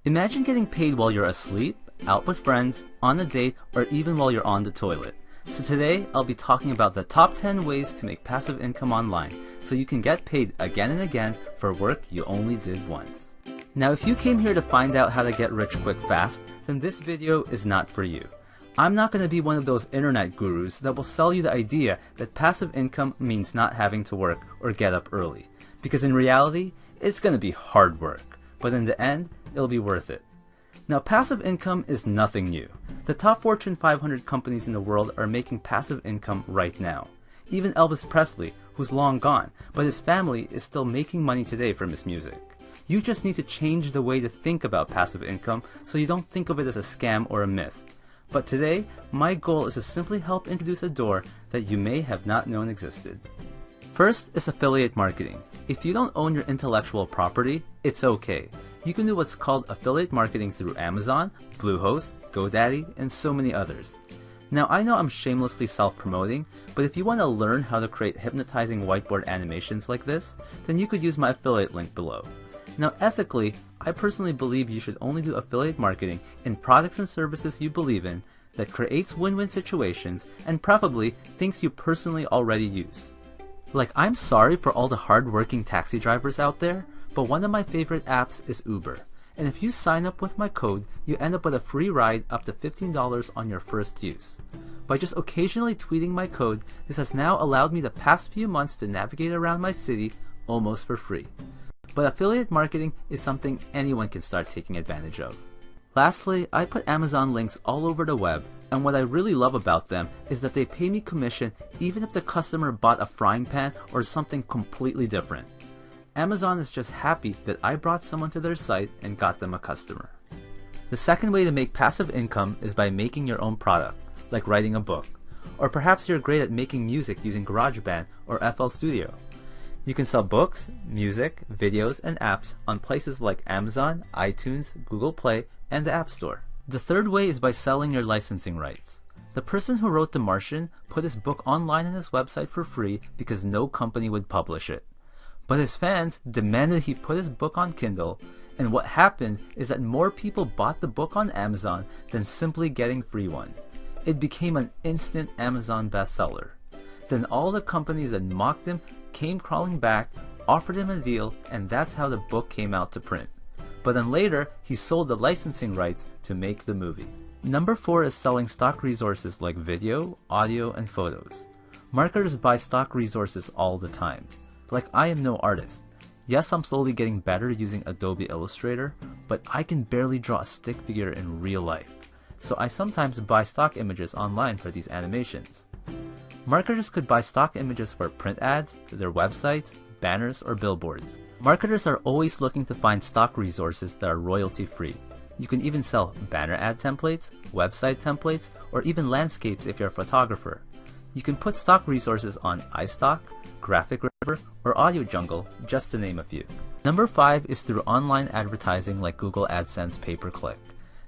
Imagine getting paid while you're asleep, out with friends, on a date, or even while you're on the toilet. So today, I'll be talking about the top 10 ways to make passive income online so you can get paid again and again for work you only did once. Now, if you came here to find out how to get rich quick fast, then this video is not for you. I'm not going to be one of those internet gurus that will sell you the idea that passive income means not having to work or get up early. Because in reality, it's going to be hard work. But in the end, it'll be worth it. Now, passive income is nothing new. The top Fortune 500 companies in the world are making passive income right now. Even Elvis Presley, who's long gone, but his family is still making money today from his music. You just need to change the way to think about passive income so you don't think of it as a scam or a myth. But today, my goal is to simply help introduce a door that you may have not known existed. First is affiliate marketing. If you don't own your intellectual property, it's okay. You can do what's called affiliate marketing through Amazon, Bluehost, GoDaddy, and so many others. Now, I know I'm shamelessly self-promoting, but if you want to learn how to create hypnotizing whiteboard animations like this, then you could use my affiliate link below. Now, ethically, I personally believe you should only do affiliate marketing in products and services you believe in that creates win-win situations and preferably things you personally already use. Like, I'm sorry for all the hard-working taxi drivers out there, but one of my favorite apps is Uber. And if you sign up with my code, you end up with a free ride up to $15 on your first use. By just occasionally tweeting my code, this has now allowed me the past few months to navigate around my city almost for free. But affiliate marketing is something anyone can start taking advantage of. Lastly, I put Amazon links all over the web, and what I really love about them is that they pay me commission even if the customer bought a frying pan or something completely different. Amazon is just happy that I brought someone to their site and got them a customer. The second way to make passive income is by making your own product, like writing a book. Or perhaps you're great at making music using GarageBand or FL Studio. You can sell books, music, videos, and apps on places like Amazon, iTunes, Google Play, and the App Store. The third way is by selling your licensing rights. The person who wrote The Martian put his book online on his website for free because no company would publish it. But his fans demanded he put his book on Kindle, and what happened is that more people bought the book on Amazon than simply getting free one. It became an instant Amazon bestseller. Then all the companies that mocked him came crawling back, offered him a deal, and that's how the book came out to print. But then later, he sold the licensing rights to make the movie. Number 4 is selling stock resources like video, audio, and photos. Marketers buy stock resources all the time. Like, I am no artist. Yes, I'm slowly getting better using Adobe Illustrator, but I can barely draw a stick figure in real life. So I sometimes buy stock images online for these animations. Marketers could buy stock images for print ads, their websites, banners, or billboards. Marketers are always looking to find stock resources that are royalty-free. You can even sell banner ad templates, website templates, or even landscapes if you're a photographer. You can put stock resources on iStock, Graphic River, or Audio Jungle, just to name a few. Number 5 is through online advertising like Google AdSense pay-per-click.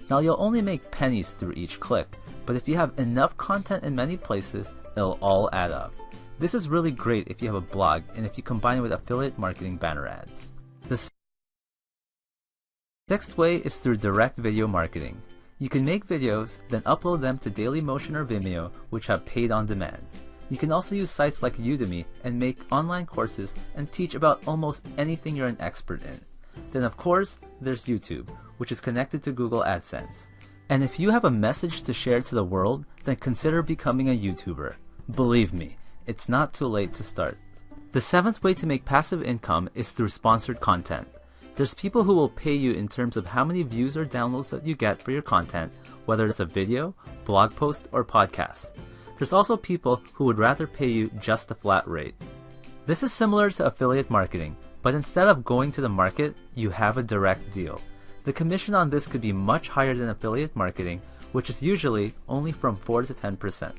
Now, you'll only make pennies through each click, but if you have enough content in many places, it'll all add up. This is really great if you have a blog and if you combine it with affiliate marketing banner ads. The sixth way is through direct video marketing. You can make videos, then upload them to Dailymotion or Vimeo, which have paid on demand. You can also use sites like Udemy and make online courses and teach about almost anything you're an expert in. Then of course, there's YouTube, which is connected to Google AdSense. And if you have a message to share to the world, then consider becoming a YouTuber. Believe me, it's not too late to start. The 7th way to make passive income is through sponsored content. There's people who will pay you in terms of how many views or downloads that you get for your content, whether it's a video, blog post, or podcast. There's also people who would rather pay you just a flat rate. This is similar to affiliate marketing, but instead of going to the market, you have a direct deal. The commission on this could be much higher than affiliate marketing, which is usually only from 4 to 10%.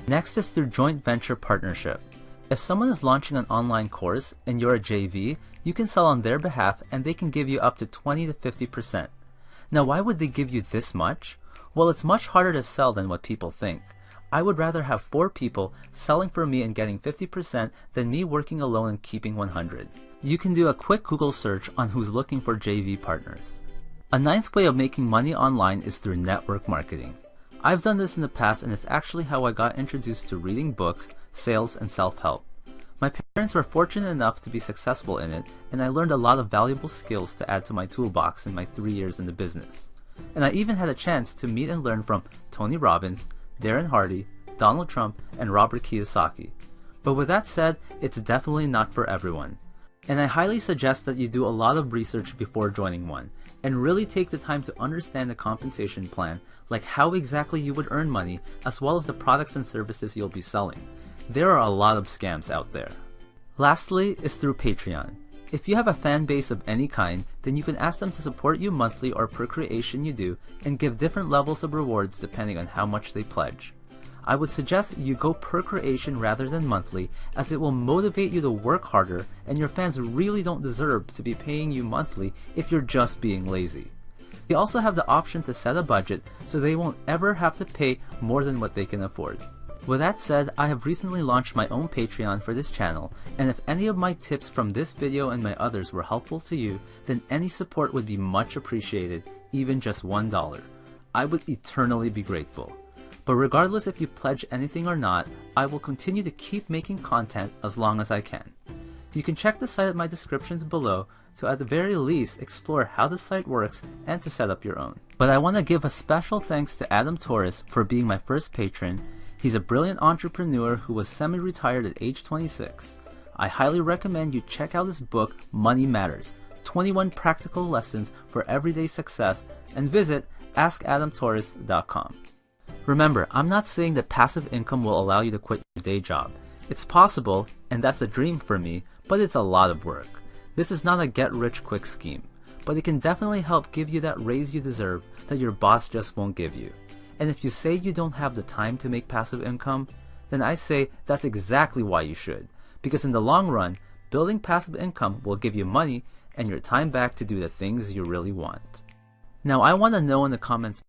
Next is through joint venture partnership. If someone is launching an online course and you're a JV, you can sell on their behalf and they can give you up to 20 to 50%. Now, why would they give you this much? Well, it's much harder to sell than what people think. I would rather have 4 people selling for me and getting 50% than me working alone and keeping 100. You can do a quick Google search on who's looking for JV partners. A ninth way of making money online is through network marketing. I've done this in the past, and it's actually how I got introduced to reading books, sales, and self-help. My parents were fortunate enough to be successful in it, and I learned a lot of valuable skills to add to my toolbox in my 3 years in the business. And I even had a chance to meet and learn from Tony Robbins, Darren Hardy, Donald Trump, and Robert Kiyosaki. But with that said, it's definitely not for everyone. And I highly suggest that you do a lot of research before joining one, and really take the time to understand the compensation plan, like how exactly you would earn money, as well as the products and services you'll be selling. There are a lot of scams out there. Lastly is through Patreon. If you have a fan base of any kind, then you can ask them to support you monthly or per creation you do, and give different levels of rewards depending on how much they pledge. I would suggest you go per creation rather than monthly, as it will motivate you to work harder, and your fans really don't deserve to be paying you monthly if you're just being lazy. You also have the option to set a budget so they won't ever have to pay more than what they can afford. With that said, I have recently launched my own Patreon for this channel, and if any of my tips from this video and my others were helpful to you, then any support would be much appreciated, even just $1. I would eternally be grateful. But regardless if you pledge anything or not, I will continue to keep making content as long as I can. You can check the site at my descriptions below to at the very least explore how the site works and to set up your own. But I want to give a special thanks to Adam Torres for being my first patron. He's a brilliant entrepreneur who was semi-retired at age 26. I highly recommend you check out his book, Money Matters, 21 Practical Lessons for Everyday Success, and visit askadamtorres.com. Remember, I'm not saying that passive income will allow you to quit your day job. It's possible, and that's a dream for me, but it's a lot of work. This is not a get-rich-quick scheme, but it can definitely help give you that raise you deserve that your boss just won't give you. And if you say you don't have the time to make passive income, then I say that's exactly why you should. Because in the long run, building passive income will give you money and your time back to do the things you really want. Now I want to know in the comments